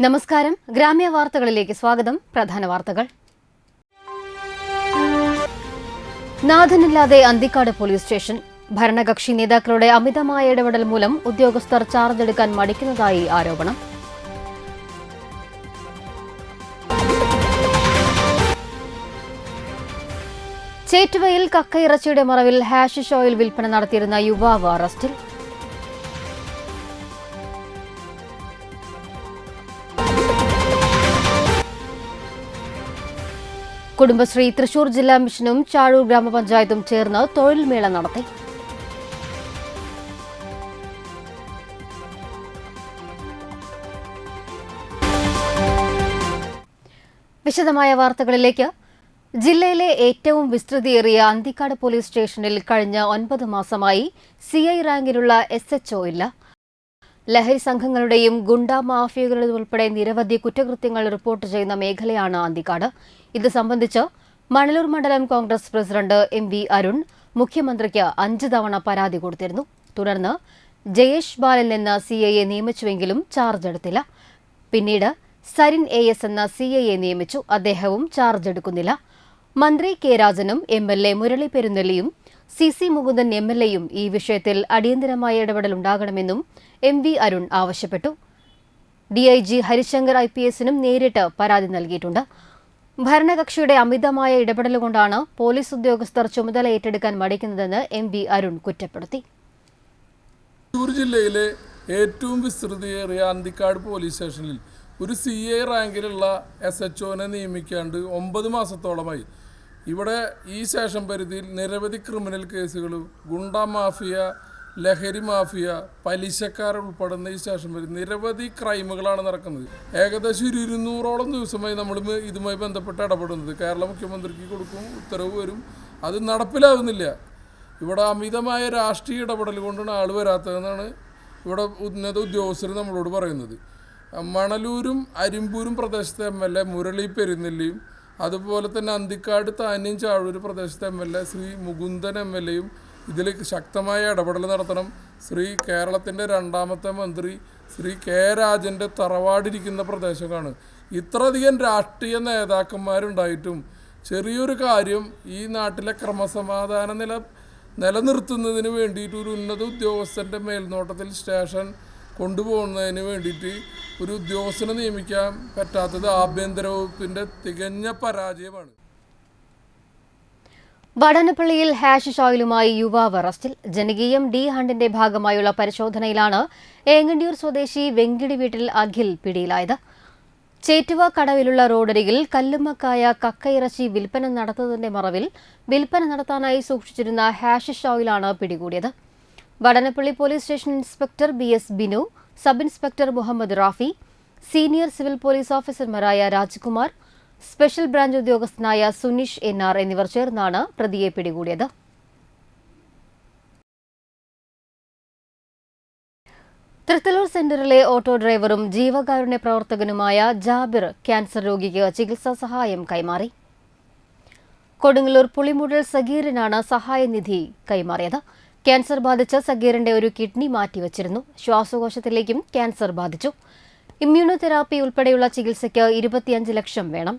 നമസ്കാരം. ഗ്രാമ്യ വാർത്തകളിലേക്ക് സ്വാഗതം. പ്രധാന വാർത്തകൾ. നാഥനില്ലാതെ അന്തിക്കാട് പോലീസ് സ്റ്റേഷൻ. ഭരണകക്ഷി നേതാക്കളുടെ അമിതമായ ഇടപെടൽ മൂലം ഉദ്യോഗസ്ഥർ ചാർജ് എടുക്കാൻ മടിക്കുന്നതായി ആരോപണം. ചേറ്റുവയിൽ കക്കയിറച്ചിയുടെ മറവിൽ ഹാഷിഷ് ഓയിൽ വിൽപ്പന നടത്തിയിരുന്ന യുവാവ് അറസ്റ്റിൽ. കുടുംബശ്രീ തൃശൂർ ജില്ലാ മിഷനും ചാഴൂർ ഗ്രാമപഞ്ചായത്തും ചേർന്ന് തൊഴിൽ മേള നടത്തി. വിശദമായ വാർത്തകളിലേക്ക്. ജില്ലയിലെ ഏറ്റവും വിസ്തൃതിയേറിയ അന്തിക്കാട് പോലീസ് സ്റ്റേഷനിൽ കഴിഞ്ഞ 9 മാസമായി CI റാങ്കിലുള്ള SHO ഇല്ല. ലഹരി സംഘങ്ങളുടെയും ഗുണ്ടാ മാഫിയകളുടെയും ഉൾപ്പെടെ നിരവധി കുറ്റകൃത്യങ്ങൾ റിപ്പോർട്ട് ചെയ്യുന്ന മേഖലയാണ് അന്തിക്കാട്. ഇത് സംബന്ധിച്ച് മണലൂർ മണ്ഡലം കോൺഗ്രസ് പ്രസിഡന്റ് MV അരുൺ മുഖ്യമന്ത്രിക്ക് 5 തവണ പരാതി കൊടുത്തിരുന്നു. തുടർന്ന് ജയേഷ് ബാലിൽ നിന്ന് CIയെ നിയമിച്ചുവെങ്കിലും ചാർജ് എടുത്തില്ല. പിന്നീട് സരിൻ AS എന്ന CIയെ നിയമിച്ചു. അദ്ദേഹവും ചാർജ് എടുക്കുന്നില്ല. മന്ത്രി K രാജനും MLA Murali പെരുന്നെല്ലിയും CC Mukundan MLAയും ഈ വിഷയത്തിൽ അടിയന്തരമായ ഇടപെടൽ ഉണ്ടാകണമെന്നും MV അരുൺ ആവശ്യപ്പെട്ടു. DIG ഹരിശങ്കർ IPSനും നേരിട്ട് പരാതി നൽകിയിട്ടുണ്ട്. ഭരണകക്ഷിയുടെ അമിതമായ ഇടപെടലുകൊണ്ടാണ് പോലീസ് ഉദ്യോഗസ്ഥർ ചുമതല ഏറ്റെടുക്കാൻ മടിക്കുന്നതെന്ന് MV അരുൺ കുറ്റപ്പെടുത്തി. തൃശൂർ ജില്ലയിലെ ഏറ്റവും വിസ്തൃതിയേറിയ അന്തിക്കാട് പോലീസ് സ്റ്റേഷനിൽ ഒരു CI റാങ്കിലുള്ള SHOനെ നിയമിക്കാണ്ട് 9 മാസത്തോളമായി. ഇവിടെ ഈ സ്റ്റേഷൻ പരിധിയിൽ നിരവധി ക്രിമിനൽ കേസുകൾ, ഗുണ്ടാ മാഫിയ, ലഹരി മാഫിയ, പലിശക്കാർ ഉൾപ്പെടുന്ന ഈ സ്റ്റേഷൻ പരിധി നിരവധി ക്രൈമുകളാണ് നടക്കുന്നത്. ഏകദേശം 200ഓളം ദിവസമായി നമ്മൾ ഇതുമായി ബന്ധപ്പെട്ട് ഇടപെടുന്നത്. കേരള മുഖ്യമന്ത്രിക്ക് കൊടുക്കും, ഉത്തരവ് വരും, അത് നടപ്പിലാകുന്നില്ല. ഇവിടെ അമിതമായ രാഷ്ട്രീയ ഇടപെടൽ കൊണ്ടാണ് ആൾ വരാത്തതെന്നാണ് ഇവിടെ ഉന്നത ഉദ്യോഗസ്ഥർ നമ്മളോട് പറയുന്നത്. മണലൂരും അരിമ്പൂരും പ്രദേശത്തെ MLA മുരളി പെരുന്നെല്ലിയും അതുപോലെ തന്നെ അന്തിക്കാട് താന്യം ചാഴൂർ പ്രദേശത്തെ MLA ശ്രീ മുകുന്ദൻ MLAയും ഇതിലേക്ക് ശക്തമായ ഇടപെടൽ നടത്തണം. കേരളത്തിൻ്റെ 2ാമത്തെ മന്ത്രി ശ്രീ K രാജൻ്റെ തറവാടിരിക്കുന്ന പ്രദേശമാണ്. ഇത്രയധികം രാഷ്ട്രീയ നേതാക്കന്മാരുണ്ടായിട്ടും ചെറിയൊരു കാര്യം ഈ നാട്ടിലെ ക്രമസമാധാന നിലനിർത്തുന്നതിന് വേണ്ടിയിട്ട് ഒരു ഉന്നത ഉദ്യോഗസ്ഥൻ്റെ മേൽനോട്ടത്തിൽ സ്റ്റേഷൻ കൊണ്ടുപോകുന്നതിന് വേണ്ടിയിട്ട് ഒരു ഉദ്യോഗസ്ഥനെ നിയമിക്കാൻ പറ്റാത്തത് ആഭ്യന്തര വകുപ്പിൻ്റെ തികഞ്ഞ പരാജയമാണ്. വടനപ്പള്ളിയിൽ ഹാഷിഷ് ഓയിലുമായി യുവാവ് അറസ്റ്റിൽ. ജനകീയം D ഹണ്ടിന്റെ ഭാഗമായുള്ള പരിശോധനയിലാണ് ഏങ്ങണ്ടിയൂർ സ്വദേശി വെങ്കിടി വീട്ടിൽ അഖിൽ പിടിയിലായത്. ചേറ്റുവ കടവിലുള്ള റോഡരികിൽ കല്ലുമ്മക്കായ കക്കയിറച്ചി വിൽപ്പന നടത്തുന്നതിന്റെ മറവിൽ വിൽപ്പന നടത്താനായി സൂക്ഷിച്ചിരുന്ന ഹാഷിഷ് ഓയിലാണ് പിടികൂടിയത്. Vadanappally police station inspector BS Binu, sub inspector Muhammad Rafi, senior civil police ഓഫീസർമാരായ രാജ്കുമാർ, സ്പെഷ്യൽ ബ്രാഞ്ച് ഉദ്യോഗസ്ഥനായ സുനിഷ് NR എന്നിവർ ചേർന്നാണ് പ്രതിയെ പിടികൂടിയത്. തൃത്തലൂർ സെന്ററിലെ ഓട്ടോ ഡ്രൈവറും ജീവകാരുണ്യ പ്രവർത്തകനുമായ ജാബിർ ക്യാൻസർ രോഗിക്ക് ചികിത്സാ സഹായം കൈമാറി. കൊടുങ്ങല്ലൂർ പുളിമുടൽ സഗീറിനാണ് സഹായനിധി കൈമാറിയത്. ക്യാൻസർ ബാധിച്ച് സഗീറിന്റെ ഒരു കിഡ്നി മാറ്റിവച്ചിരുന്നു. ശ്വാസകോശത്തിലേക്കും ക്യാൻസർ ബാധിച്ചു. ഇമ്മ്യൂണോതെറാപ്പി ഉൾപ്പെടെയുള്ള ചികിത്സയ്ക്ക് 25 ലക്ഷം വേണം.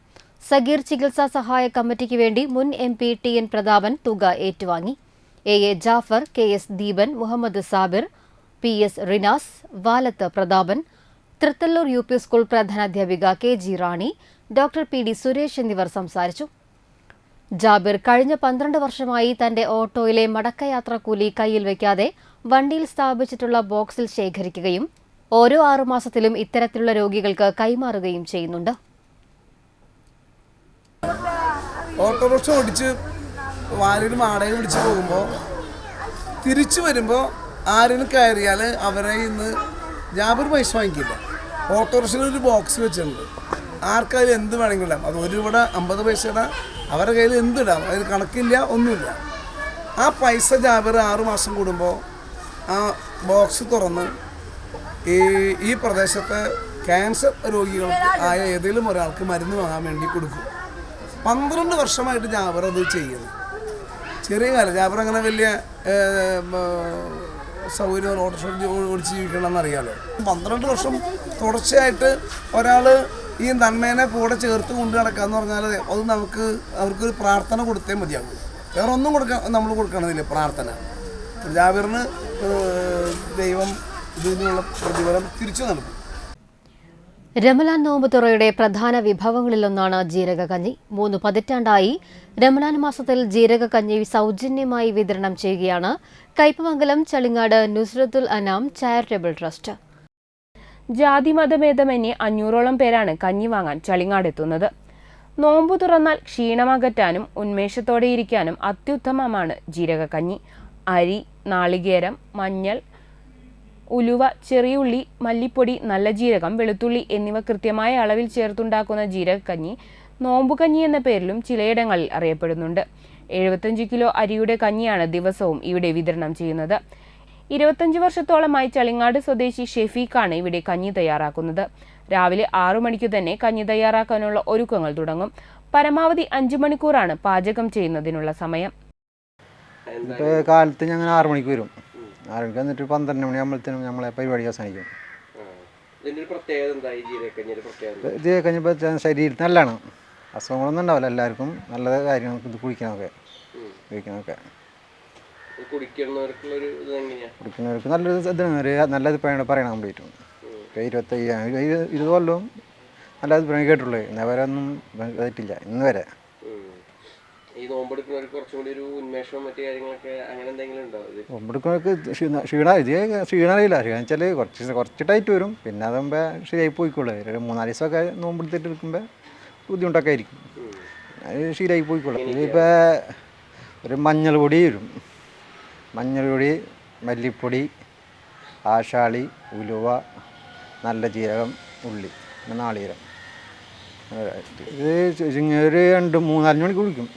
സഗീർ ചികിത്സാ സഹായ കമ്മിറ്റിക്ക് വേണ്ടി മുൻ MP TN പ്രതാപൻ തുക ഏറ്റുവാങ്ങി. AA Jafar, KS Deepan, Muhammad Sabir, PS Rinas, Valath Prathapan, Thrithallur UP school പ്രധാനാധ്യാപിക KG Rani, doctor PD Suresh എന്നിവർ സംസാരിച്ചു. ജാബിർ കഴിഞ്ഞ 12 വർഷമായി തന്റെ ഓട്ടോയിലെ മടക്കയാത്രാ കൂലി കയ്യിൽ വയ്ക്കാതെ വണ്ടിയിൽ സ്ഥാപിച്ചിട്ടുള്ള ബോക്സിൽ ശേഖരിക്കുകയും ഓരോ 6 മാസത്തിലും ഇത്തരത്തിലുള്ള രോഗികൾക്ക് കൈമാറുകയും ചെയ്യുന്നുണ്ട്. ഓട്ടോറിക്ഷ ഓടിച്ച് വാലിന് വാടക പിടിച്ച് പോകുമ്പോൾ തിരിച്ചു വരുമ്പോൾ ആരെങ്കിലും കയറിയാൽ അവരെ ഇന്ന് ജാബിർ പൈസ വാങ്ങിക്കില്ല. ഓട്ടോറിക്ഷയിൽ ഒരു ബോക്സ് വെച്ചിട്ടുണ്ട്. ആർക്കായാലും എന്ത് വേണമെങ്കിലും അത് 1 രൂപ 50 പൈസയുടെ അവരുടെ കയ്യിൽ എന്തിടാം, അതിന് കണക്കില്ല, ഒന്നുമില്ല. ആ പൈസ ജാബിർ 6 മാസം കൂടുമ്പോൾ ആ ബോക്സ് തുറന്ന് ഈ പ്രദേശത്തെ ക്യാൻസർ രോഗികൾക്ക് ആയ ഏതെങ്കിലും ഒരാൾക്ക് മരുന്ന് വാങ്ങാൻ വേണ്ടി കൊടുക്കും. 12 വർഷമായിട്ട് ജാബിർ അത് ചെയ്യുന്നു. ചെറിയ കാലം ജാബിർ അങ്ങനെ വലിയ സൗകര്യം ഓട്ടോറിക്ഷ ഓടിച്ച് ജീവിക്കണമെന്ന് അറിയാമല്ലോ. 12 വർഷം തുടർച്ചയായിട്ട് ഒരാൾ ഈ നന്മേനെ കൂടെ ചേർത്ത് കൊണ്ട് നടക്കാന്ന് പറഞ്ഞാൽ അത് അവർക്കൊരു പ്രാർത്ഥന കൊടുത്തേ മതിയാകും. വേറെ ഒന്നും നമ്മൾ കൊടുക്കണമെന്നില്ല. പ്രാർത്ഥന. ജാബിറിന് ദൈവം ഇതിനുള്ള പ്രതിഫലം തിരിച്ചു നൽകും. രമലാൻ നോമ്പ് തുറയുടെ പ്രധാന വിഭവങ്ങളിലൊന്നാണ് ജീരകക്കഞ്ഞി. 3 പതിറ്റാണ്ടായി രമലാൻ മാസത്തിൽ ജീരകക്കഞ്ഞി സൗജന്യമായി വിതരണം ചെയ്യുകയാണ് കയ്പമംഗലം ചളിങ്ങാട് നുസ്രത്തുൽ അനാം ചാരിറ്റബിൾ ട്രസ്റ്റ്. ജാതിമതഭേദമന്യേ 500ഓളം പേരാണ് കഞ്ഞി വാങ്ങാൻ ചളിങ്ങാടെത്തുന്നത്. നോമ്പു തുറന്നാൽ ക്ഷീണമകറ്റാനും ഉന്മേഷത്തോടെ ഇരിക്കാനും അത്യുത്തമമാണ് ജീരകക്കഞ്ഞി. അരി, നാളികേരം, മഞ്ഞൾ, ഉലുവ, ചെറിയുള്ളി, മല്ലിപ്പൊടി, നല്ല ജീരകം, വെളുത്തുള്ളി എന്നിവ കൃത്യമായ അളവിൽ ചേർത്തുണ്ടാക്കുന്ന ജീരകക്കഞ്ഞി നോമ്പുകഞ്ഞി എന്ന പേരിലും ചിലയിടങ്ങളിൽ അറിയപ്പെടുന്നുണ്ട്. 75 കിലോ അരിയുടെ കഞ്ഞിയാണ് ദിവസവും ഇവിടെ വിതരണം ചെയ്യുന്നത്. 25 വർഷത്തോളമായി ചളിങ്ങാട് സ്വദേശി ഷെഫീഖാണ് ഇവിടെ കഞ്ഞി തയ്യാറാക്കുന്നത്. രാവിലെ 6 മണിക്ക് തന്നെ കഞ്ഞി തയ്യാറാക്കാനുള്ള ഒരുക്കങ്ങൾ തുടങ്ങും. പരമാവധി 5 മണിക്കൂറാണ് പാചകം ചെയ്യുന്നതിനുള്ള സമയം. കാലത്ത് ഞങ്ങൾ 6 മണിക്ക് വരും. 6 മണിക്ക് വന്നിട്ട് 12 മണിയാകുമ്പോഴത്തേനും നമ്മളെ പരിപാടി അവസാനിക്കും. ജീരകക്കഞ്ഞി ശരീരത്തിന് നല്ലതാണ്. അസുഖങ്ങളൊന്നും ഉണ്ടാവില്ല. എല്ലാവർക്കും നല്ല കാര്യങ്ങൾക്ക് ഇത് കുടിക്കാനൊക്കെ കുടിക്കുന്നവർക്ക് നല്ലൊരു ഇതാണ്. നല്ല അഭിപ്രായം പറയണം കംപ്ലീറ്റും. 20 കൊല്ലവും നല്ല അഭിപ്രായം കേട്ടുള്ളൂ. ഇന്നേ വരെ ഒന്നും പറ്റില്ല. ഇന്ന് വരെ നോമ്പെടുക്കുന്നവർക്ക് ക്ഷീണറിയില്ല. ക്ഷീണിച്ചാൽ കുറച്ച് ടൈറ്റ് വരും. പിന്നെ അതാകുമ്പോൾ ശരിയായി പോയിക്കോളൂ. 3-4 ദിവസമൊക്കെ നോമ്പെടുത്തിട്ട് എടുക്കുമ്പോൾ ബുദ്ധിമുട്ടൊക്കെ ആയിരിക്കും. അത് ശരിയായി പോയിക്കോളും. ഇതിപ്പോൾ ഒരു മഞ്ഞൾ പൊടി വരും. മഞ്ഞൾപ്പൊടി, മല്ലിപ്പൊടി, ആശാളി, ഉലുവ, നല്ല ജീരകം, ഉള്ളി, പിന്നെ നാളികേരം. ഇത് ഒരു 2-3-4 മണിക്ക് കുടിക്കും.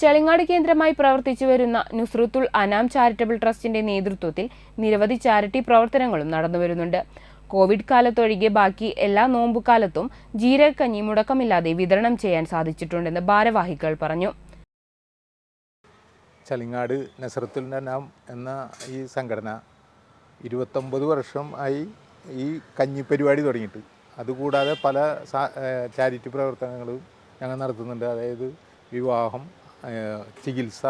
ചളിങ്ങാട് കേന്ദ്രമായി പ്രവർത്തിച്ചു വരുന്ന നുസ്രത്തുൽ അനാം ചാരിറ്റബിൾ ട്രസ്റ്റിന്റെ നേതൃത്വത്തിൽ നിരവധി ചാരിറ്റി പ്രവർത്തനങ്ങളും നടന്നുവരുന്നുണ്ട്. കോവിഡ് കാലത്തൊഴികെ ബാക്കി എല്ലാ നോമ്പുകാലത്തും ജീരകക്കഞ്ഞി മുടക്കമില്ലാതെ വിതരണം ചെയ്യാൻ സാധിച്ചിട്ടുണ്ടെന്ന് ഭാരവാഹികൾ പറഞ്ഞു. ചളിങ്ങാട് നസ്രത്തുൽ അനാം എന്ന ഈ സംഘടന 29 വർഷം ആയി ഈ കഞ്ഞി പരിപാടി തുടങ്ങിയിട്ട്. അതുകൂടാതെ പല ചാരിറ്റി പ്രവർത്തനങ്ങളും ഞങ്ങൾ നടത്തുന്നുണ്ട്. അതായത് വിവാഹം, ചികിത്സ,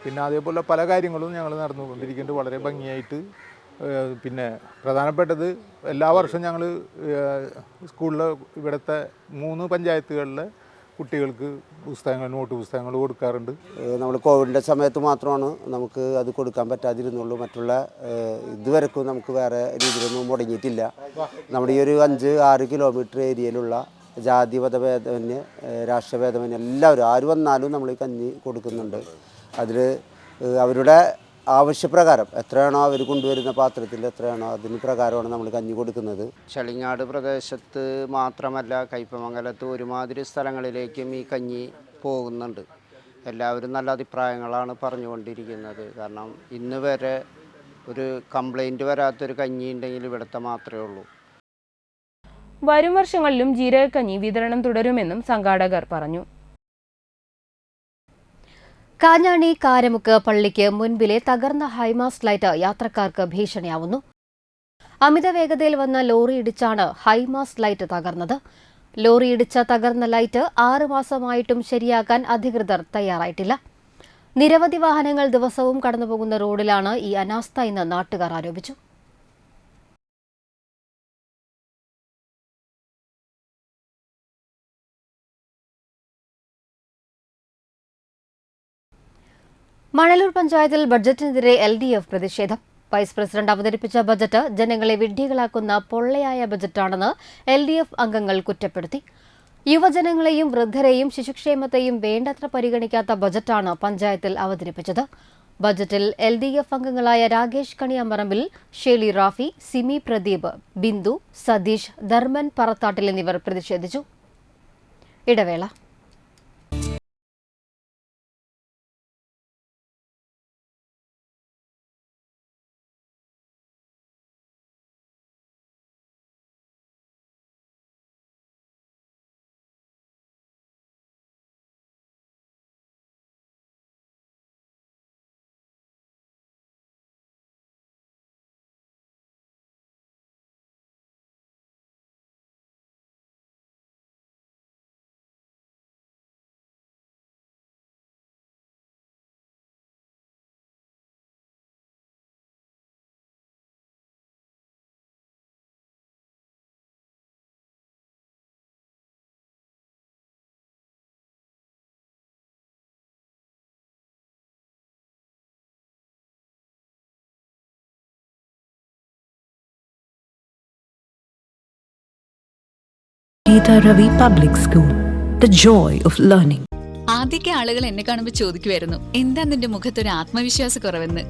പിന്നെ അതേപോലെ പല കാര്യങ്ങളും ഞങ്ങൾ നടന്നുകൊണ്ടിരിക്കുന്നുണ്ട് വളരെ ഭംഗിയായിട്ട്. പിന്നെ പ്രധാനപ്പെട്ടത് എല്ലാ വർഷവും ഞങ്ങൾ സ്കൂളിൽ ഇവിടുത്തെ 3 പഞ്ചായത്തുകളിലെ കുട്ടികൾക്ക് പുസ്തകങ്ങൾ, നോട്ട് പുസ്തകങ്ങൾ കൊടുക്കാറുണ്ട്. നമ്മൾ കോവിഡിൻ്റെ സമയത്ത് മാത്രമാണ് നമുക്ക് അത് കൊടുക്കാൻ പറ്റാതിരുന്നുള്ളൂ. മറ്റുള്ള ഇതുവരെക്കും നമുക്ക് വേറെ രീതിയിലൊന്നും മുടങ്ങിയിട്ടില്ല. നമ്മുടെ ഈ ഒരു 5-6 കിലോമീറ്റർ ഏരിയയിലുള്ള ജാതി മതഭേദമന്യേ രാഷ്ട്രഭേദമന്യേ എല്ലാവരും ആര് വന്നാലും നമ്മൾ ഈ കഞ്ഞി കൊടുക്കുന്നുണ്ട്. അതിൽ അവരുടെ ആവശ്യപ്രകാരം എത്രയാണോ അവർ കൊണ്ടുവരുന്ന പാത്രത്തിൽ എത്രയാണോ അതിന് പ്രകാരമാണ് നമ്മൾ കഞ്ഞി കൊടുക്കുന്നത്. ചളിങ്ങാട് പ്രദേശത്ത് മാത്രമല്ല, കയ്പമംഗലത്ത് ഒരുമാതിരി സ്ഥലങ്ങളിലേക്കും ഈ കഞ്ഞി പോകുന്നുണ്ട്. എല്ലാവരും നല്ല അഭിപ്രായങ്ങളാണ് പറഞ്ഞുകൊണ്ടിരിക്കുന്നത്. കാരണം ഇന്ന് വരെ ഒരു കംപ്ലൈൻറ്റ് വരാത്തൊരു കഞ്ഞി ഉണ്ടെങ്കിൽ ഇവിടുത്തെ മാത്രമേ ഉള്ളൂ. വരും വർഷങ്ങളിലും ജീരകക്കഞ്ഞി വിതരണം തുടരുമെന്നും സംഘാടകർ പറഞ്ഞു. കാഞ്ഞാണി കാരമുക്ക് പള്ളിക്ക് മുൻപിലെ തകർന്ന ഹൈമാസ്റ്റ് ലൈറ്റ് യാത്രക്കാർക്ക് ഭീഷണിയാവുന്നു. അമിത വേഗതയിൽ വന്ന ലോറി ഇടിച്ചാണ് ഹൈമാസ്റ്റ് ലൈറ്റ് തകർന്നത്. ലോറി ഇടിച്ച തകർന്ന ലൈറ്റ് 6 മാസമായിട്ടും ശരിയാക്കാൻ അധികൃതർ തയ്യാറായിട്ടില്ല. നിരവധി വാഹനങ്ങൾ ദിവസവും കടന്നുപോകുന്ന റോഡിലാണ് ഈ അനാസ്ഥ എന്ന് നാട്ടുകാർ ആരോപിച്ചു. മണലൂർ പഞ്ചായത്തിൽ ബഡ്ജറ്റിനെതിരെ LDF പ്രതിഷേധം. വൈസ് പ്രസിഡന്റ് അവതരിപ്പിച്ച ബജറ്റ് ജനങ്ങളെ വിഡ്ഢികളാക്കുന്ന പൊള്ളയായ ബജറ്റാണെന്ന് LDF അംഗങ്ങൾ കുറ്റപ്പെടുത്തി. യുവജനങ്ങളെയും വൃദ്ധരെയും ശിശുക്ഷേമത്തെയും വേണ്ടത്ര പരിഗണിക്കാത്ത ബജറ്റാണ് പഞ്ചായത്തിൽ അവതരിപ്പിച്ചത്. ബജറ്റിൽ LDF അംഗങ്ങളായ രാകേഷ് കണിയാമ്പറമ്പിൽ, ഷേലി റാഫി, സിമി പ്രദീപ്, ബിന്ദു, സതീഷ്, ധർമ്മൻ പറത്താട്ടിൽ എന്നിവർ പ്രതിഷേധിച്ചു. ഇടവേള. Geeta Ravi Public School, the joy of learning. ആദ്യമൊക്കെ ആളുകൾ എന്നെ കാണുമ്പോൾ ചോദിക്കുമായിരുന്നു എന്താ നിന്റെ മുഖത്തൊരു ആത്മവിശ്വാസക്കുറവെന്ന്.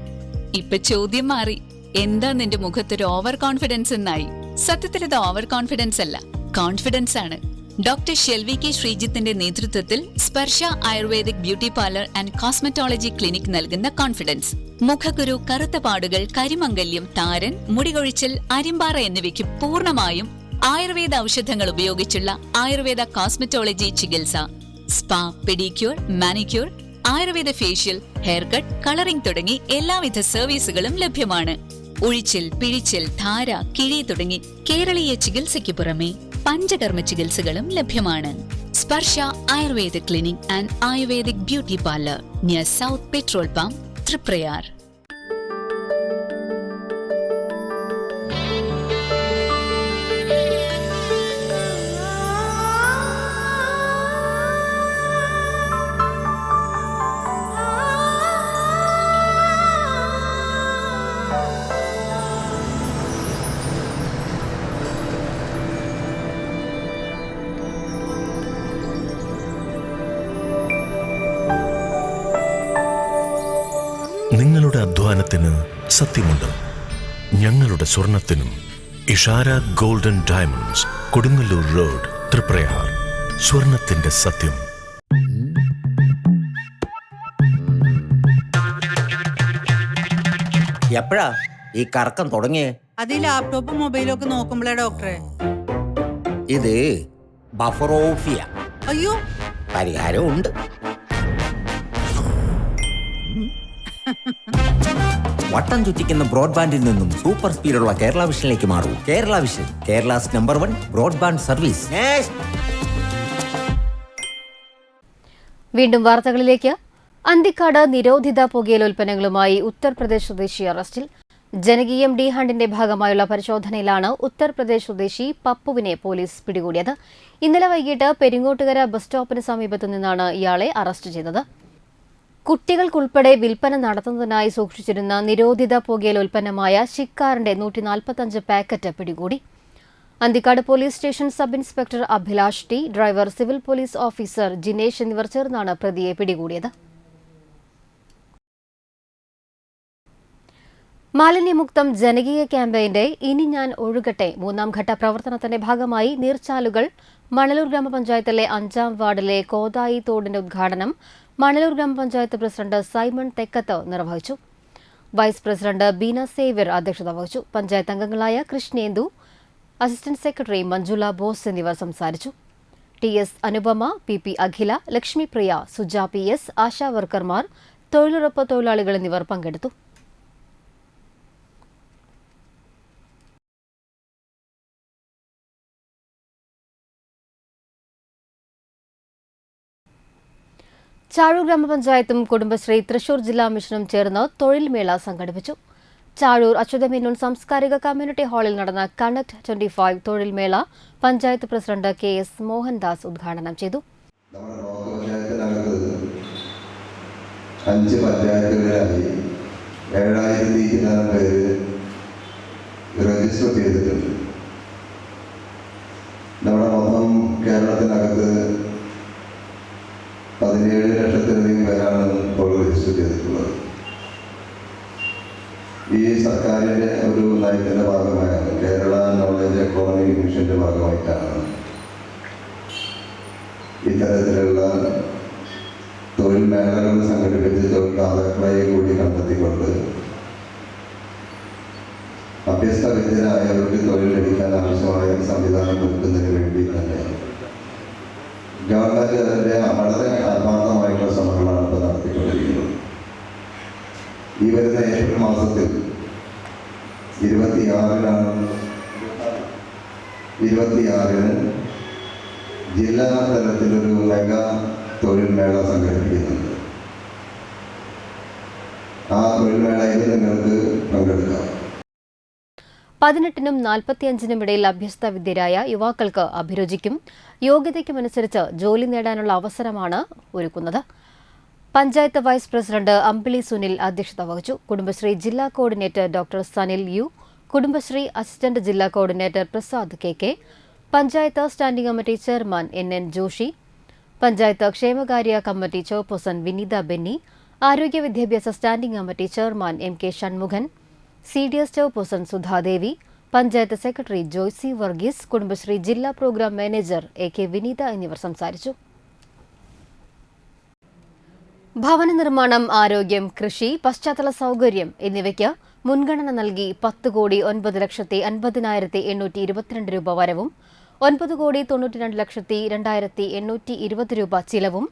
ഇപ്പൊ ചോദ്യം മാറി, എന്താ നിന്റെ മുഖത്തൊരു ഓവർ കോൺഫിഡൻസ് എന്നായി. സത്യത്തിൽ ഇത് ഓവർ കോൺഫിഡൻസ് അല്ല, കോൺഫിഡൻസ് ആണ്. ഡോക്ടർ ഷെൽവി കെ ശ്രീജിത്തിന്റെ നേതൃത്വത്തിൽ Sparsha Ayurvedic beauty parlour and cosmetology clinic നൽകുന്ന കോൺഫിഡൻസ്. മുഖക്കുരു, കറുത്ത പാടുകൾ, കരിമംഗല്യം, താരൻ, മുടികൊഴിച്ചൽ, അരിമ്പാറ എന്നിവയ്ക്ക് പൂർണ്ണമായും ആയുർവേദ ഔഷധങ്ങൾ ഉപയോഗിച്ചുള്ള ആയുർവേദ കോസ്മെറ്റോളജി ചികിത്സ. Spa, pedicure, manicure, Ayurveda facial, hair cut, colouring തുടങ്ങി എല്ലാവിധ സർവീസുകളും ലഭ്യമാണ്. ഉഴിച്ചിൽ, പിഴിച്ചിൽ, ധാര, കിഴി തുടങ്ങി കേരളീയ ചികിത്സയ്ക്ക് പുറമെ പഞ്ചകർമ്മ ചികിത്സകളും ലഭ്യമാണ്. Sparsha Ayurveda clinic and Ayurvedic beauty parlour near south petrol pump, Triprayar. നിങ്ങളുടെ അധ്വാനത്തിന് സത്യമുണ്ട്, ഞങ്ങളുടെ സ്വർണത്തിനും. Ishara golden diamonds, Kodungallur road, Triprayar. സ്വർണത്തിന്റെ സത്യം. എപ്പോഴാ ഈ കറക്കം തുടങ്ങിയേ? അത് ഈ ലാപ്ടോപ്പും മൊബൈലും ഒക്കെ നോക്കുമ്പോഴേ ഡോക്ടറെ. ഇത് ബഫറോഫിയ. അയ്യോ, പരിഹാരവും ഉണ്ട്. വട്ടം ചുറ്റിക്കുന്ന ബ്രോഡ്ബാൻഡിൽ നിന്നും സൂപ്പർ സ്പീഡുള്ള കേരള വിഷനിലേക്ക് മാറൂ. Kerala vision, Kerala's number 1 broadband service. വീണ്ടും വാർത്തകളിലേക്ക്. അന്തിക്കാട് നിരോധിത പുകയില ഉൽപ്പന്നങ്ങളുമായി ഉത്തർപ്രദേശ് സ്വദേശി അറസ്റ്റിൽ. ജനകീയം ഡി ഹണ്ടിന്റെ ഭാഗമായുള്ള പരിശോധനയിലാണ് ഉത്തർപ്രദേശ് സ്വദേശി പപ്പുവിനെ പോലീസ് പിടികൂടിയത്. ഇന്നലെ വൈകിട്ട് പെരിങ്ങോട്ടുകര ബസ് സ്റ്റോപ്പിന് സമീപത്തു നിന്നാണ് ഇയാളെ അറസ്റ്റ് ചെയ്തത്. കുട്ടികൾക്കുൾപ്പെടെ വിൽപ്പന നടത്തുന്നതിനായി സൂക്ഷിച്ചിരുന്ന നിരോധിത പുകയില ഉൽപ്പന്നമായ ഷിക്കാറിന്റെ 145 പാക്കറ്റ് പിടികൂടി. Anthikad police station sub inspector Abhilash T, driver, civil police officer Jinesh എന്നിവർ ചേർന്നാണ് പ്രതിയെ പിടികൂടിയത്. മാലിന്യമുക്തം ജനകീയ ക്യാമ്പയിന്റെ ഇനി ഞാൻ ഒഴുകട്ടെ 3ാം ഘട്ട പ്രവർത്തനത്തിന്റെ ഭാഗമായി നീർച്ചാലുകൾ മണലൂർ ഗ്രാമപഞ്ചായത്തിലെ 5ാം വാർഡിലെ കോതായി തോടിന്റെ ഉദ്ഘാടനം മണലൂർ ഗ്രാമപഞ്ചായത്ത് പ്രസിഡന്റ് സൈമൺ തെക്കത്ത് നിർവഹിച്ചു. വൈസ് പ്രസിഡന്റ് ബീന സേവ്യർ അധ്യക്ഷത വഹിച്ചു. പഞ്ചായത്ത് അംഗങ്ങളായ കൃഷ്ണേന്ദു, അസിസ്റ്റന്റ് സെക്രട്ടറി മഞ്ജുല ബോസ് എന്നിവർ സംസാരിച്ചു. TS അനുപമ, PP അഖില, ലക്ഷ്മിപ്രിയ, സുജ PS, ആശാ വർക്കർമാർ, തൊഴിലുറപ്പ് തൊഴിലാളികൾ എന്നിവർ പങ്കെടുത്തു. ചാഴൂർ ഗ്രാമപഞ്ചായത്തും കുടുംബശ്രീ തൃശൂർ ജില്ലാ മിഷനും ചേർന്ന് തൊഴിൽ മേള സംഘടിപ്പിച്ചു. ചാഴൂർ അച്യുതമേനോൻ സാംസ്കാരിക കമ്മ്യൂണിറ്റി ഹാളിൽ നടന്ന കണക്ട് 25 തൊഴിൽ മേള പഞ്ചായത്ത് പ്രസിഡന്റ് KS മോഹൻദാസ് ഉദ്ഘാടനം ചെയ്തു. അഞ്ച് പഞ്ചായത്തുകളിലായി 7,000 പേര് രജിസ്റ്റർ ചെയ്തിട്ടുണ്ട്. നമ്മുടെ മൊത്തം കേരളത്തിനകത്ത് 17 ലക്ഷത്തിലധികം പേരാണ് ഇപ്പോൾ രജിസ്റ്റർ ചെയ്തിട്ടുള്ളത്. ഈ സർക്കാരിൻ്റെ ഒരു നയത്തിൻ്റെ ഭാഗമായാണ്, കേരള നോളജ് എക്കോണമി മിഷൻ്റെ ഭാഗമായിട്ടാണ് ഇത്തരത്തിലുള്ള തൊഴിൽ മേഖലകൾ സംഘടിപ്പിച്ച് തൊഴിലാളികളെ കൂടി കണ്ടെത്തിക്കൊണ്ട് അഭ്യസ്ത വിദ്യരായവർക്ക് തൊഴിൽ ലഭിക്കാൻ ആവശ്യമായ സംവിധാനം ഒരുക്കുന്നതിന് വേണ്ടി തന്നെ ഗവൺമെൻറ് അതിൻ്റെ വളരെ ആത്മാർത്ഥമായിട്ടുള്ള ശ്രമങ്ങളാണ് ഇപ്പോൾ നടത്തിക്കൊണ്ടിരിക്കുന്നത്. ഈ വരുന്ന ഏപ്രിൽ മാസത്തിൽ 26-ന് ജില്ലാ തലത്തിലൊരു മെഗാ തൊഴിൽ മേള സംഘടിപ്പിക്കുന്നുണ്ട്. ആ തൊഴിൽ മേളയിൽ നിങ്ങൾക്ക് പങ്കെടുക്കാം. 18-നും 45-നും ഇടയിൽ അഭ്യസ്ത വിദ്യരായ യുവാക്കൾക്ക് അഭിരുചിക്കും യോഗ്യതയ്ക്കുമനുസരിച്ച് ജോലി നേടാനുള്ള അവസരമാണ് ഒരുക്കുന്നത്. പഞ്ചായത്ത് വൈസ് പ്രസിഡന്റ് അമ്പിളി സുനിൽ അധ്യക്ഷത വഹിച്ചു. കുടുംബശ്രീ ജില്ലാ coordinator doctor Sanil U, Kudumbashree assistant ജില്ലാ coordinator Prasad KK, panchayat standing committee chairman NN Joshy, panchayat ക്ഷേമകാര്യ കമ്മിറ്റി ചെയർപേഴ്സൺ വിനീത ബെന്നി, ആരോഗ്യ വിദ്യാഭ്യാസ standing committee chairman MK Shanmukhan, CDS chairperson Sudhadevi, panchayat secretary Joycy Varghese, Kudumbashree ജില്ലാ പ്രോഗ്രാം മാനേജർ AK വിനീത എന്നിവർ സംസാരിച്ചു. ഭവന നിർമ്മാണം, ആരോഗ്യം, കൃഷി, പശ്ചാത്തല സൗകര്യം എന്നിവയ്ക്ക് മുൻഗണന നൽകി 10,09,50,822 രൂപ വരവും 9,92,02,820 രൂപ ചിലവും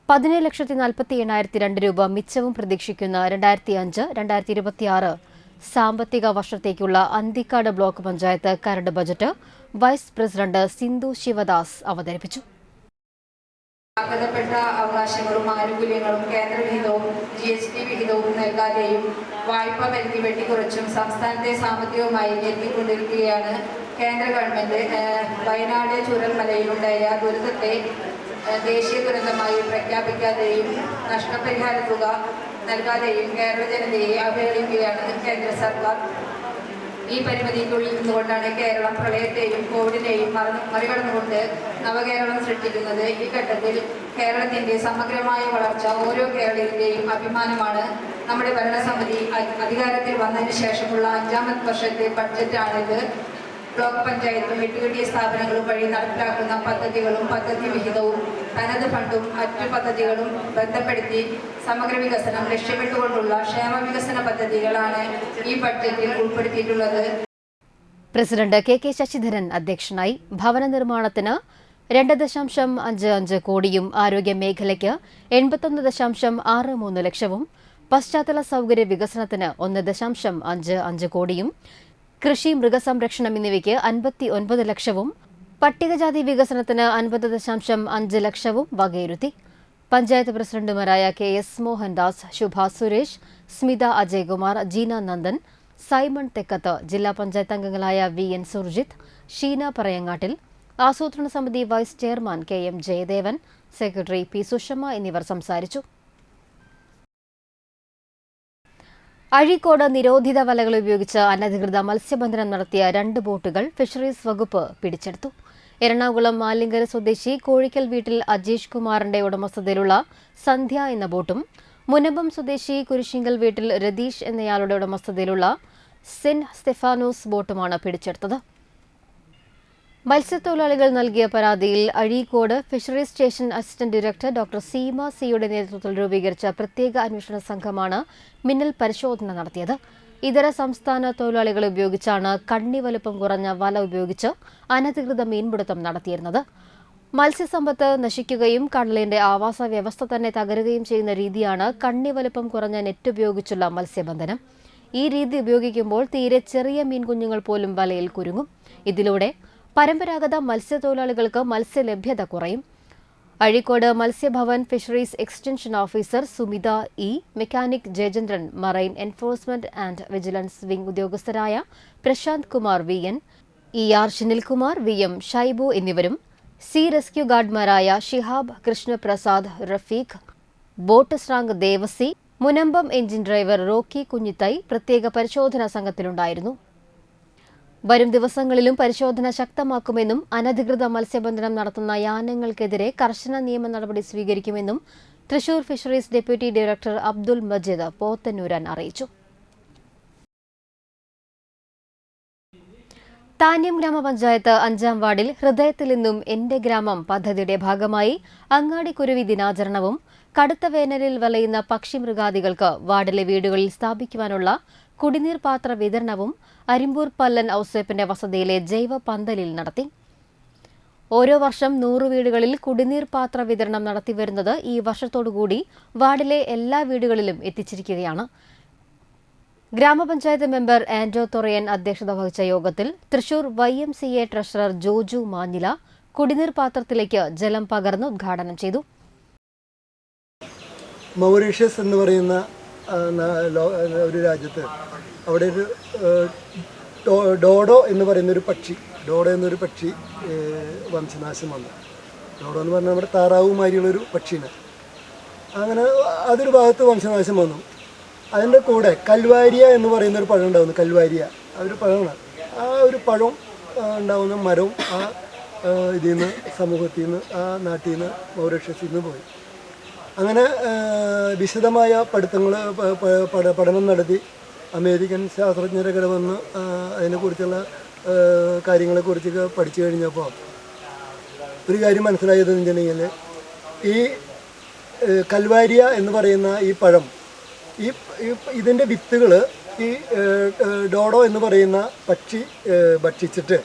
17,48,002 രൂപ മിച്ചവും പ്രതീക്ഷിക്കുന്ന 2005-2026 സാമ്പത്തിക വർഷത്തേക്കുള്ള അന്തിക്കാട് ബ്ലോക്ക് പഞ്ചായത്ത് കരട് budget vice president Sindhu Sivadas അവതരിപ്പിച്ചു. അർഹതപ്പെട്ട അവകാശങ്ങളും ആനുകൂല്യങ്ങളും കേന്ദ്ര വിഹിതവും GST വിഹിതവും നൽകാതെയും വായ്പ പരിധി വെട്ടിക്കുറച്ചും സംസ്ഥാനത്തെ സാമ്പത്തികമായി ഞെരുക്കിക്കൊണ്ടിരിക്കുകയാണ് കേന്ദ്ര ഗവൺമെന്റ്. വയനാട് ചുരൽമലയിലുണ്ടായ ദുരന്തത്തെ ദേശീയ ദുരന്തമായി പ്രഖ്യാപിക്കാതെയും നഷ്ടപരിഹാര തുക നൽകാതെയും കേരള ജനതയെ അവഹേളിക്കുകയാണ് കേന്ദ്ര സർക്കാർ. ഈ പരിമിതിക്കുള്ളിൽ നിന്നുകൊണ്ടാണ് കേരളം പ്രളയത്തെയും കോവിഡിനെയും മറികടന്നുകൊണ്ട് നവകേരളം സൃഷ്ടിക്കുന്നത്. ഈ ഘട്ടത്തിൽ കേരളത്തിന്റെ സമഗ്രമായ വളർച്ച ഓരോ കേരളീയന്റെയും അഭിമാനമാണ്. നമ്മുടെ ഭരണസമിതി അധികാരത്തിൽ വന്നതിന് ശേഷമുള്ള 5ാമത്തെ വർഷത്തെ ബഡ്ജറ്റാണിത്. ബ്ലോക്ക് പഞ്ചായത്തും വെട്ടുകെട്ടിയ സ്ഥാപനങ്ങളും വഴി നടപ്പിലാക്കുന്ന പദ്ധതികളും പദ്ധതി വിഹിതവും തനത് ഫണ്ടും മറ്റു പദ്ധതികളും ബന്ധപ്പെടുത്തി സമഗ്ര വികസനം ലക്ഷ്യമിട്ടുകൊണ്ടുള്ള ക്ഷേമ വികസന പദ്ധതികളാണ് ഈ ബഡ്ജറ്റിൽ ഉൾപ്പെടുത്തിയിട്ടുള്ളത്. പ്രസിഡന്റ് KK ശശിധരൻ അധ്യക്ഷനായി. ഭവന നിർമ്മാണത്തിന് 2.55 കോടിയും ആരോഗ്യ മേഖലയ്ക്ക് 81.63 ലക്ഷവും പശ്ചാത്തല സൗകര്യ വികസനത്തിന് 1.55 കോടിയും കൃഷി, മൃഗസംരക്ഷണം എന്നിവയ്ക്ക് 59 ലക്ഷവും പട്ടികജാതി വികസനത്തിന് 50.5 ലക്ഷവും വകയിരുത്തി. പഞ്ചായത്ത് പ്രസിഡന്റുമാരായ KS മോഹൻദാസ്, ശുഭ സുരേഷ്, സ്മിത അജയ്കുമാർ, ജീന നന്ദൻ, സൈമൺ തെക്കത്ത്, ജില്ലാ പഞ്ചായത്ത് അംഗങ്ങളായ VN സുർജിത്ത്, ഷീന പറയങ്ങാട്ടിൽ, ആസൂത്രണ സമിതി vice chairman KM Jayadevan, secretary P Sushama എന്നിവർ സംസാരിച്ചു. അഴീക്കോട് നിരോധിത വലകൾ ഉപയോഗിച്ച് അനധികൃത മത്സ്യബന്ധനം നടത്തിയ 2 ബോട്ടുകൾ ഫിഷറീസ് വകുപ്പ് പിടിച്ചെടുത്തു. എറണാകുളം മാലിങ്കര സ്വദേശി കോഴിക്കൽ വീട്ടിൽ അജീഷ് കുമാറിന്റെ ഉടമസ്ഥതയിലുള്ള സന്ധ്യ എന്ന ബോട്ടും മുനമ്പം സ്വദേശി കുരിശിങ്കൽ വീട്ടിൽ രതീഷ് എന്നയാളുടെ ഉടമസ്ഥതയിലുള്ള സെന്റ് സ്റ്റെഫാനോസ് ബോട്ടുമാണ് പിടിച്ചെടുത്തത്. മത്സ്യത്തൊഴിലാളികൾ നൽകിയ പരാതിയിൽ Azhikode fisheries station assistant director doctor Seema സിയുടെ നേതൃത്വത്തിൽ രൂപീകരിച്ച പ്രത്യേക അന്വേഷണ സംഘമാണ് മിന്നൽ പരിശോധന നടത്തിയത്. ഇതര സംസ്ഥാന തൊഴിലാളികളെ ഉപയോഗിച്ചാണ് കണ്ണി വലുപ്പം കുറഞ്ഞ വല ഉപയോഗിച്ച് അനധികൃത മീൻപിടുത്തം നടത്തിയിരുന്നത്. മത്സ്യസമ്പത്ത് നശിക്കുകയും കടലിന്റെ ആവാസ വ്യവസ്ഥ തന്നെ തകരുകയും ചെയ്യുന്ന രീതിയാണ് കണ്ണി വലുപ്പം കുറഞ്ഞ നെറ്റ് ഉപയോഗിച്ചുള്ള മത്സ്യബന്ധനം. ഈ രീതി ഉപയോഗിക്കുമ്പോൾ തീരെ ചെറിയ മീൻകുഞ്ഞുങ്ങൾ പോലും വലയിൽ കുരുങ്ങും. ഇതിലൂടെ പരമ്പരാഗത മത്സ്യത്തൊഴിലാളികൾക്ക് മത്സ്യലഭ്യത കുറയും. Azhikode Matsyabhavan fisheries extension officer Sumitha E, mechanic Jayachandran, marine enforcement and vigilance wing ഉദ്യോഗസ്ഥരായ Prashanth Kumar VN, ER Shinilkumar, VM Shaibu എന്നിവരും സീ റെസ്ക്യൂ ഗാർഡ്മാരായ ഷിഹാബ്, കൃഷ്ണപ്രസാദ്, റഫീഖ്, ബോട്ട് സ്രാങ്ക് ദേവസി, മുനമ്പം എഞ്ചിൻ ഡ്രൈവർ റോക്കി കുഞ്ഞിത്തൈ പ്രത്യേക പരിശോധനാ സംഘത്തിലുണ്ടായിരുന്നു. വരും ദിവസങ്ങളിലും പരിശോധന ശക്തമാക്കുമെന്നും അനധികൃത മത്സ്യബന്ധനം നടത്തുന്ന യാനങ്ങൾക്കെതിരെ കർശന നിയമ നടപടി സ്വീകരിക്കുമെന്നും Thrissur fisheries deputy director Abdul Majeed Pothannooran അറിയിച്ചു. താന്യം ഗ്രാമപഞ്ചായത്ത് 5ാം വാർഡിൽ ഹൃദയത്തിൽ നിന്നും എന്റെ ഗ്രാമം പദ്ധതിയുടെ ഭാഗമായി അങ്ങാടിക്കുരുവി ദിനാചരണവും കടുത്ത വേനലിൽ വലയുന്ന പക്ഷിമൃഗാദികൾക്ക് വാർഡിലെ വീടുകളിൽ സ്ഥാപിക്കുവാനുള്ള കുടിനീർ പാത്ര വിതരണവും അരിമ്പൂർ പല്ലൻ ഔസേപ്പിന്റെ വസതിയിലെ ജൈവ പന്തലിൽ നടത്തി. ഓരോ വർഷം 100 വീടുകളിൽ കുടിനീർ പാത്ര വിതരണം നടത്തിവരുന്നത് ഈ വർഷത്തോടുകൂടി വാർഡിലെ എല്ലാ വീടുകളിലും എത്തിച്ചിരിക്കുകയാണ്. ഗ്രാമപഞ്ചായത്ത് മെമ്പർ ആൻഡ്രോ തൊറയൻ അധ്യക്ഷത വഹിച്ച യോഗത്തിൽ തൃശൂർ YMCA ട്രഷറർ ജോജു മാഞ്ഞില കുടിനീർ പാത്രത്തിലേക്ക് ജലം പകർന്ന് ഉദ്ഘാടനം ചെയ്തു. മൗറീഷ്യസ് എന്ന് പറയുന്ന ഒരു രാജ്യത്ത് അവിടെ ഒരു ഡോഡോ എന്നൊരു പക്ഷി വംശനാശം വന്നു. ഡോഡോ എന്ന് പറഞ്ഞാൽ നമ്മുടെ താറാവുമാരിയുള്ളൊരു പക്ഷിയാണ്. അങ്ങനെ അതൊരു ഭാഗത്ത് വംശനാശം വന്നു. അതിൻ്റെ കൂടെ കൽവാരിയ എന്ന് പറയുന്നൊരു പഴം ഉണ്ടാകുന്നു. കൽവാരിയ അതൊരു പഴമാണ്. ആ ഒരു പഴം ഉണ്ടാവുന്ന മരവും ആ ഇതിൽ നിന്ന് സമൂഹത്തിൽ നിന്ന് ആ നാട്ടിൽ നിന്ന് മൗറീഷ്യസിൽ നിന്ന് പോയി. അങ്ങനെ വിശദമായ പഠനം നടത്തി അമേരിക്കൻ ശാസ്ത്രജ്ഞരൊക്കെ വന്ന് അതിനെക്കുറിച്ചുള്ള കാര്യങ്ങളെക്കുറിച്ചൊക്കെ പഠിച്ചു കഴിഞ്ഞപ്പോൾ ഒരു കാര്യം മനസ്സിലായതെന്ന് വെച്ചിട്ടുണ്ടെങ്കിൽ ഈ കൽവാരിയ എന്ന് പറയുന്ന ഈ പഴം ഇതിൻ്റെ വിത്തുകൾ ഈ ഡോഡോ എന്ന് പറയുന്ന പക്ഷി ഭക്ഷിച്ചിട്ട്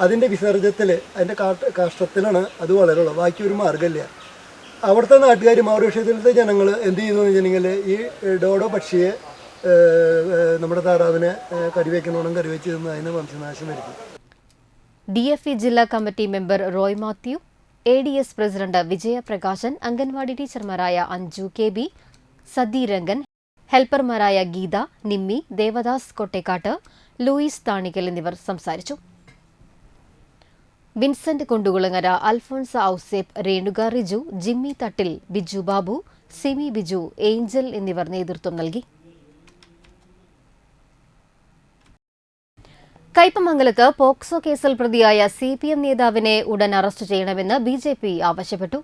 അതിൻ്റെ വിസർജ്യത്തിൽ അതിൻ്റെ കാഷ്ടത്തിലാണ് അത് വളരുള്ളത്. ബാക്കി ഒരു മാർഗ്ഗമില്ല. അവിടുത്തെ നാട്ടുകാർ മൗറീഷ്യസിലത്തെ ജനങ്ങൾ എന്ത് ചെയ്യുന്നു എന്ന് വെച്ചിട്ടുണ്ടെങ്കിൽ ഈ ഡോഡോ പക്ഷിയെ നമ്മുടെ താറാവിനെ കറിവെച്ച് നിന്ന് അതിന് വംശനാശം വരുത്തി. DFE ജില്ലാ കമ്മിറ്റി member Roy Mathew, ADS president Vijayaprakashan, anganwadi ടീച്ചർമാരായ അഞ്ജു KB, സദി രംഗൻ, ഹെൽപ്പർമാരായ ഗീത, നിമ്മി, ദേവദാസ് കൊട്ടേക്കാട്ട്, ലൂയിസ് താണിക്കൽ എന്നിവർ സംസാരിച്ചു. വിൻസെന്റ് കുണ്ടുകുളങ്ങര, അൽഫോൺസ ഔസേപ്പ്, രേണുക റിജു, ജിമ്മി തട്ടിൽ, ബിജു ബാബു, സിമി ബിജു, ഏഞ്ചൽ എന്നിവർ നേതൃത്വം നൽകി. കയ്പമംഗലത്ത് പോക്സോ കേസിൽ പ്രതിയായ CPM നേതാവിനെ ഉടൻ അറസ്റ്റ് ചെയ്യണമെന്ന് BJP ആവശ്യപ്പെട്ടു.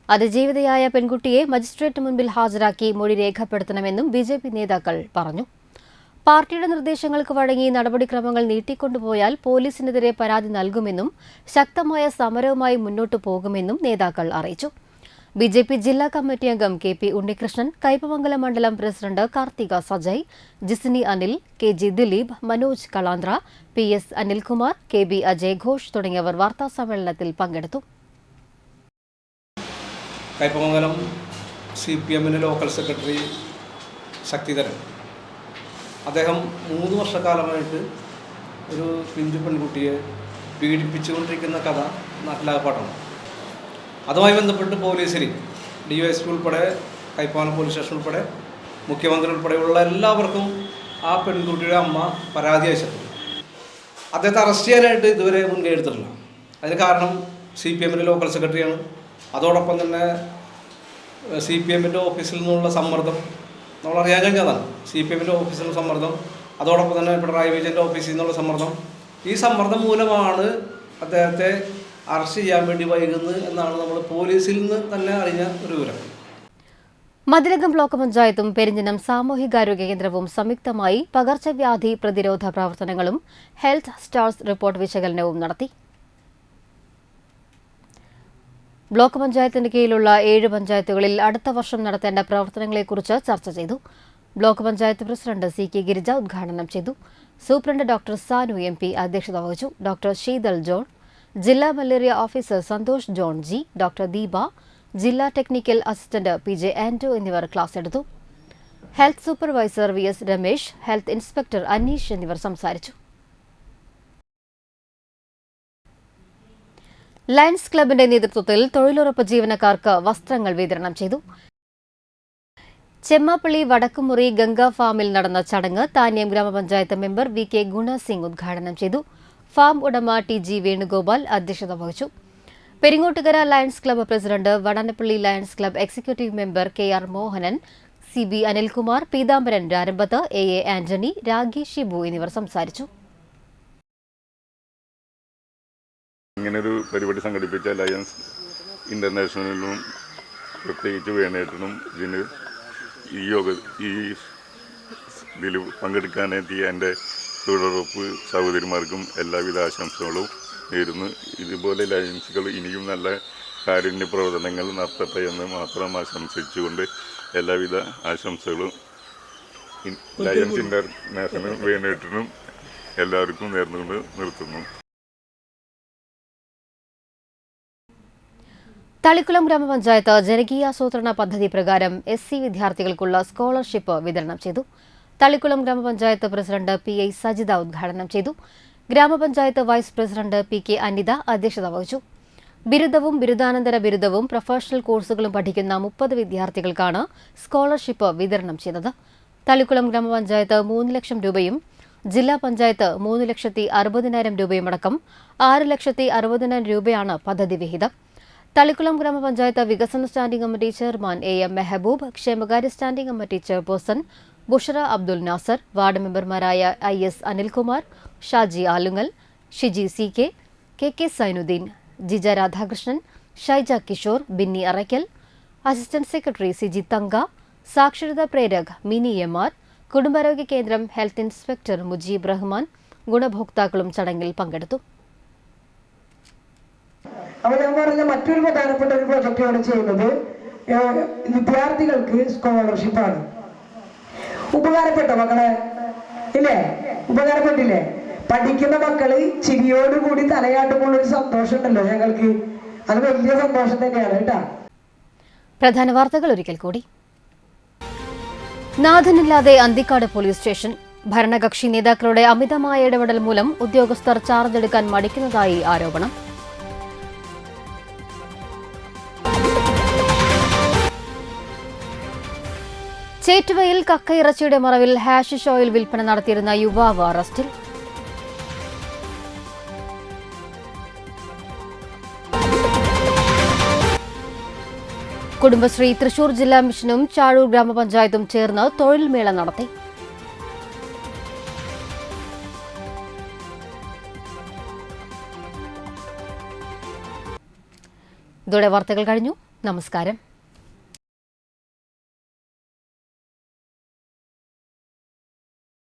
അതിജീവിതയായ പെൺകുട്ടിയെ മജിസ്ട്രേറ്റ് മുൻപിൽ ഹാജരാക്കി മൊഴി രേഖപ്പെടുത്തണമെന്നും BJP നേതാക്കൾ പറഞ്ഞു. പാർട്ടിയുടെ നിർദ്ദേശങ്ങൾക്ക് വഴങ്ങി നടപടിക്രമങ്ങൾ നീട്ടിക്കൊണ്ടുപോയാൽ പോലീസിനെതിരെ പരാതി നൽകുമെന്നും ശക്തമായ സമരവുമായി മുന്നോട്ടു പോകുമെന്നും നേതാക്കൾ അറിയിച്ചു. BJP ജില്ലാ കമ്മിറ്റി അംഗം KP ഉണ്ണികൃഷ്ണൻ, കയ്പമംഗലം മണ്ഡലം president Karthika Sajay, Jisini Anil, KG Dileep, Manoj Kalandra, PS Anilkumar, KB Ajay Ghosh തുടങ്ങിയവർ വാർത്താസമ്മേളനത്തിൽ പങ്കെടുത്തു. Kaipamangalam CPM local secretary Sakthidharan, അദ്ദേഹം 3 വർഷക്കാലമായിട്ട് ഒരു പിഞ്ചു പെൺകുട്ടിയെ പീഡിപ്പിച്ചുകൊണ്ടിരിക്കുന്ന കഥ നാട്ടിലാകപ്പാട്ടാണ്. അതുമായി ബന്ധപ്പെട്ട് പോലീസിൽ DYSP ഉൾപ്പെടെ, കയ്പമംഗലം പോലീസ് സ്റ്റേഷൻ ഉൾപ്പെടെ, മുഖ്യമന്ത്രി ഉൾപ്പെടെയുള്ള എല്ലാവർക്കും ആ പെൺകുട്ടിയുടെ അമ്മ പരാതി അയച്ചിട്ടുണ്ട്. അദ്ദേഹത്തെ അറസ്റ്റ് ചെയ്യാനായിട്ട് ഇതുവരെ മുൻകൈ എടുത്തിട്ടില്ല. അതിന് കാരണം CPM ലോക്കൽ സെക്രട്ടറിയാണ്. അതോടൊപ്പം തന്നെ CPM ഓഫീസിൽ നിന്നുള്ള സമ്മർദ്ദം നമ്മളറിയാൻ കഴിഞ്ഞതാണ്. CPM ഓഫീസിൽ നിന്നുള്ള സമ്മർദ്ദം, അതോടൊപ്പം തന്നെ പിണറായി വിജയൻ്റെ ഓഫീസിൽ നിന്നുള്ള സമ്മർദ്ദം. ഈ സമ്മർദ്ദം മൂലമാണ് അദ്ദേഹത്തെ അറസ്റ്റ് ചെയ്യാൻ വേണ്ടി വൈകുന്നത് എന്നാണ് നമ്മൾ പോലീസിൽ നിന്ന് തന്നെ അറിഞ്ഞ ഒരു വിവരം. മതിലകം ബ്ലോക്ക് പഞ്ചായത്തും പെരിഞ്ഞനം സാമൂഹികാരോഗ്യ കേന്ദ്രവും സംയുക്തമായി പകർച്ചവ്യാധി പ്രതിരോധ പ്രവർത്തനങ്ങളും ഹെൽത്ത് സ്റ്റാർസ് റിപ്പോർട്ട് വിശകലനവും നടത്തി. ബ്ലോക്ക് പഞ്ചായത്തിന് കീഴിലുള്ള 7 പഞ്ചായത്തുകളിൽ അടുത്ത വർഷം നടത്തേണ്ട പ്രവർത്തനങ്ങളെക്കുറിച്ച് ചർച്ച ചെയ്തു. Block panchayat president CK Girija ഉദ്ഘാടനം ചെയ്തു. സൂപ്രണ്ട് ഡോക്ടർ സാനു MP അധ്യക്ഷത വഹിച്ചു. ഡോക്ടർ ശീതൽ ജോൺ, ജില്ലാ malaria officer Santhosh John G, doctor Deepa, ജില്ലാ ടെക്നിക്കൽ അസിസ്റ്റന്റ് PJ ആന്റോ എന്നിവർ ക്ലാസ് എടുത്തു. Health supervisor VS Ramesh, health inspector Aneesh എന്നിവർ സംസാരിച്ചു. ലയൺസ് ക്ലബിന്റെ നേതൃത്വത്തിൽ തൊഴിലുറപ്പ് ജീവനക്കാർക്ക് വസ്ത്രങ്ങൾ വിതരണം ചെയ്തു. ചെമ്മാപ്പള്ളി വടക്കുമുറി ഗംഗാ ഫാമിൽ നടന്ന ചടങ്ങ് താന്യം ഗ്രാമപഞ്ചായത്ത് മെമ്പർ VK ഗുണസിംഗ് ഉദ്ഘാടനം ചെയ്തു. ഫാം ഉടമ TG വേണുഗോപാൽ അധ്യക്ഷത വഹിച്ചു. Peringottukara lions club president, Vadanappally lions club executive member KR Mohanan, CB Anilkumar, Peethambaran Rarambath, AA Antony, Ragi Shibu എന്നിവർ സംസാരിച്ചു. ഇങ്ങനൊരു പരിപാടി സംഘടിപ്പിച്ച ലയൺസ് ഇൻ്റർനാഷണലിനും പ്രത്യേകിച്ച് വേണേട്ടനും ഇതിന് ഇതിൽ പങ്കെടുക്കാനെത്തിയ എൻ്റെ തൊഴിലുറപ്പ് സഹോദരിമാർക്കും എല്ലാവിധ ആശംസകളും നേരുന്നു. ഇതുപോലെ ലയൺസുകൾ ഇനിയും നല്ല കാരുണ്യ പ്രവർത്തനങ്ങൾ നടത്തട്ടെ എന്ന് മാത്രം ആശംസിച്ചുകൊണ്ട് എല്ലാവിധ ആശംസകളും ലയൺസ് ഇൻ്റർനാഷണൽ വേണേട്ടനും എല്ലാവർക്കും നേർന്നുകൊണ്ട് നിർത്തുന്നു. തളിക്കുളം ഗ്രാമപഞ്ചായത്ത് ജനകീയാസൂത്രണ പദ്ധതി പ്രകാരം SC വിദ്യാർത്ഥികൾക്കുള്ള സ്കോളർഷിപ്പ് വിതരണം ചെയ്തു. തളിക്കുളം ഗ്രാമപഞ്ചായത്ത് പ്രസിഡന്റ് PI സജിത ഉദ്ഘാടനം ചെയ്തു. ഗ്രാമപഞ്ചായത്ത് വൈസ് പ്രസിഡന്റ് PK അനിത അധ്യക്ഷത വഹിച്ചു. ബിരുദവും ബിരുദാനന്തര ബിരുദവും പ്രൊഫഷണൽ കോഴ്സുകളും പഠിക്കുന്ന 30 വിദ്യാർത്ഥികൾക്കാണ് സ്കോളർഷിപ്പ് വിതരണം ചെയ്തത്. തളിക്കുളം ഗ്രാമപഞ്ചായത്ത് 3 ലക്ഷം രൂപയും ജില്ലാ പഞ്ചായത്ത് 3,60,000 രൂപയുമടക്കം 6,60,000 രൂപയാണ് പദ്ധതി വിഹിതം. തളിക്കുളം ഗ്രാമപഞ്ചായത്ത് വികസന standing committee chairman AM Mehaboob, ക്ഷേമകാര്യ standing committee chairperson Bushara Abdul Nasar, ward മെമ്പർമാരായ IS Anilkumar, Shaji Alungal, Shiji CK, KK Sainudheen, Jija Radhakrishnan, Shaija Kishore, Binni Araykkal, assistant secretary Siji Thanka, സാക്ഷരതാ പ്രേരക് മിനി MR, കുടുംബാരോഗ്യ കേന്ദ്രം ഹെൽത്ത് ഇൻസ്പെക്ടർ മുജീബ് റഹ്മാൻ, ഗുണഭോക്താക്കളും ചടങ്ങിൽ പങ്കെടുത്തു. അപ്പോൾ ഞാൻ പറഞ്ഞ മറ്റൊരു പ്രധാനപ്പെട്ട ഒരു പ്രൊജക്റ്റാണ് ചെയ്യുന്നത്. വിദ്യാർത്ഥികൾക്ക് സ്കോളർഷിപ്പാണ്. ഉപകാരപ്പെട്ടോ മക്കളെ? ഇല്ലേ? ഉപകാരപ്പെട്ടില്ലേ? പഠിക്കുന്ന മക്കള് ചിരിയോടുകൂടി തലയാട്ടുമ്പോഴൊരു സന്തോഷം ഉണ്ടല്ലോ ഞങ്ങൾക്ക്. അത് വലിയ സന്തോഷം തന്നെയാണ് കേട്ടാ. പ്രധാന വാർത്തകൾ ഒരിക്കൽ കൂടി. നാഥനില്ലാതെ അന്തിക്കാട് പോലീസ് സ്റ്റേഷൻ. ഭരണകക്ഷി നേതാക്കളുടെ അമിതമായ ഇടപെടൽ മൂലം ഉദ്യോഗസ്ഥർ ചാർജ് എടുക്കാൻ മടിക്കുന്നതായി ആരോപണം. ചേറ്റുവയിൽ കക്കയിറച്ചിയുടെ മറവിൽ ഹാഷിഷ് ഓയിൽ വിൽപ്പന നടത്തിയിരുന്ന യുവാവ് അറസ്റ്റിൽ. കുടുംബശ്രീ തൃശൂർ ജില്ലാ മിഷനും ചാഴൂർ ഗ്രാമപഞ്ചായത്തും ചേർന്ന് തൊഴിൽ മേള നടത്തി. ഇതോടെ വാർത്തകൾ കഴിഞ്ഞു. നമസ്കാരം.